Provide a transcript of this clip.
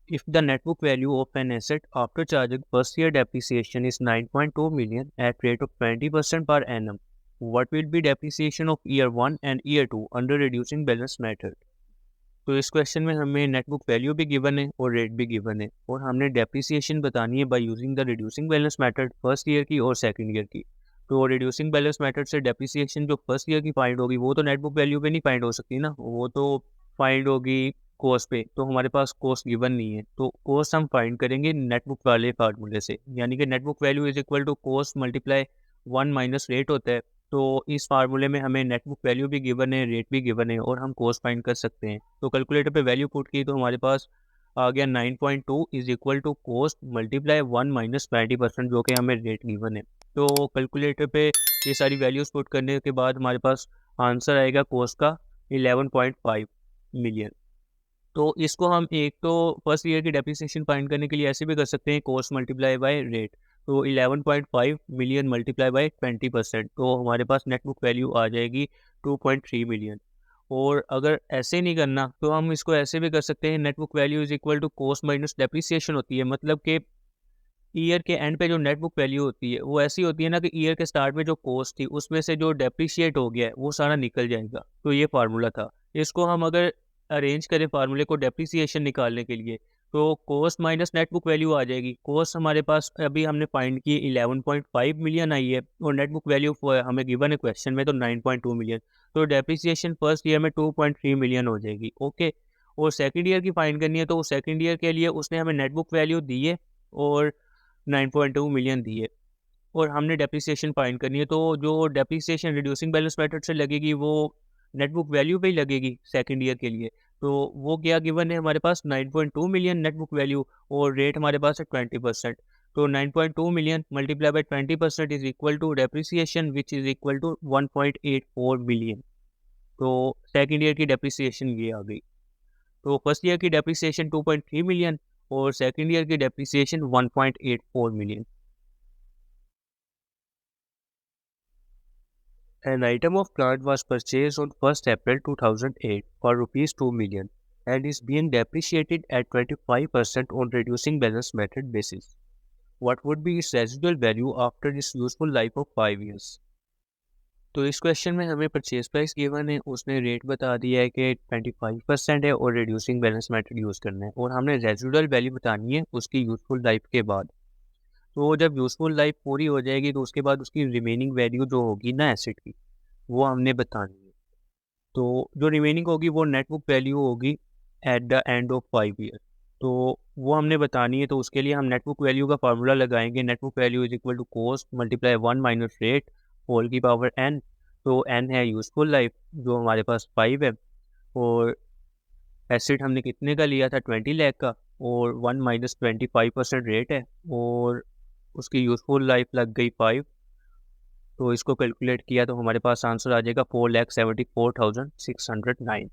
If the net book value of an asset after charging first year depreciation is 9.2 million at rate of 20% per annum, what will be depreciation of year 1 and year 2 under reducing balance method? तो इस question में हमें net book value भी given है और rate भी given है और हमने डेप्रिसिएशन बतानी है by using the reducing balance method first year की और सेकंड ईयर की। तो रिड्यूसिंग बैलेंस मेथड से डेप्रिसिएशन जो फर्स्ट ईयर की फाइंड होगी वो तो नेट बुक वैल्यू पे नहीं फाइंड हो सकती ना, वो तो फाइंड होगी कॉस्ट पे। तो हमारे पास कॉस्ट गिवन नहीं है तो कॉस्ट हम फाइंड करेंगे नेट बुक वाले फार्मूले से, यानी कि net book value is equal to cost multiply 1 minus rate होता है। तो इस फार्मूले में हमें नेट बुक वैल्यू भी गिवन है, रेट भी गिवन है और हम कॉस्ट फाइंड कर सकते हैं। तो कैलकुलेटर पे वैल्यू पुट की तो हमारे पास आ गया 9.2 is equal to cost multiply 1 minus 20% जो कि हमें रेट गिवन है। तो कैलकुलेटर पे ये सारी वैल्यूज पुट करने के बाद हमारे पास आंसर आएगा कॉस्ट का 11.5 मिलियन। तो इसको हम एक तो फर्स्ट ईयर की डेप्रिसिएशन फाइंड करने के लिए ऐसे भी कर सकते हैं, कॉस्ट मल्टीप्लाई बाय रेट। तो 11.5 मिलियन मल्टीप्लाई बाय 20%, तो हमारे पास नेट बुक वैल्यू आ जाएगी 2.3 मिलियन। और अगर ऐसे नहीं करना तो हम इसको ऐसे भी कर सकते हैं, net book value is equal to cost minus depreciation होती है, मतलब कि ईयर के एंड पे जो नेट बुक वैल्यू होती है वो ऐसी होती है ना कि ईयर के स्टार्ट में जो कॉस्ट थी उसमें से जो डेप्रिशिएट हो गया है वो सारा निकल जाएगा। तो ये फार्मूला था। इसको हम अगर अरेंज करें फार्मूले को डेप्रिसिएशन निकालने के लिए तो cost minus net book value आ जाएगी। कॉस्ट हमारे पास अभी हमने फाइंड की 11.5 मिलियन आई है और नेट बुक वैल्यू हमें गिवन है क्वेश्चन में तो 9.2 मिलियन। तो डेप्रिसिएशन फर्स्ट ईयर में 2.3 मिलियन हो जाएगी। ओके, और सेकेंड ईयर की फाइंड करनी है तो सेकेंड ईयर के लिए उसने हमें नेट बुक वैल्यू दी है और 9.2 मिलियन दी है और हमने डेप्रिसिएशन फाइंड करनी है। तो जो डेप्रिसिएशन रिड्यूसिंग बैलेंस मेथड से लगेगी वो नेट बुक वैल्यू पे ही लगेगी सेकंड ईयर के लिए। तो वो क्या गिवन है हमारे पास 9.2 मिलियन नेट बुक वैल्यू और रेट हमारे पास है 20%। तो 9.2 million multiply by 20% is equal to depreciation which is equal to 1.84 million. तो सेकंड ईयर की डेप्रिसिएशन ये आ गई। तो फर्स्ट ईयर की डेप्रिसिएशन 2.3 मिलियन और सेकंड ईयर की depreciation 1.84 million. An item of plant was purchased on 1st April 2008 for rupees 2 million and is being depreciated at 25% on reducing balance method basis. What would be its residual value after its useful life of 5 years? तो इस question में हमें purchase price given है, उसने rate बता दिया है कि 25% है और रिड्यूसिंग बैलेंस मेथड यूज़ करना है और हमने रेजिडुअल वैल्यू बतानी है उसकी यूज़फुल लाइफ के बाद। तो जब यूज़फुल लाइफ पूरी हो जाएगी तो उसके बाद उसकी रिमेनिंग वैल्यू जो होगी ना एसेट की वो हमने बतानी है। तो जो रिमेनिंग होगी वो नेट बुक वैल्यू होगी at the end of 5 year. तो वो हमने बतानी है तो उसके लिए हम नेट बुक वैल्यू का फार्मूला लगाएंगे। Net book value is equal to cost multiply 1 minus rate whole की पावर एन। तो एन है यूज़फुल लाइफ जो हमारे पास 5 है और एसिड हमने कितने का लिया था 20 लाख का और 1 माइनस 25% रेट है और उसकी यूज़फुल लाइफ लग गई 5। तो इसको कैलकुलेट किया तो हमारे पास आंसर आ जाएगा 4,74,609।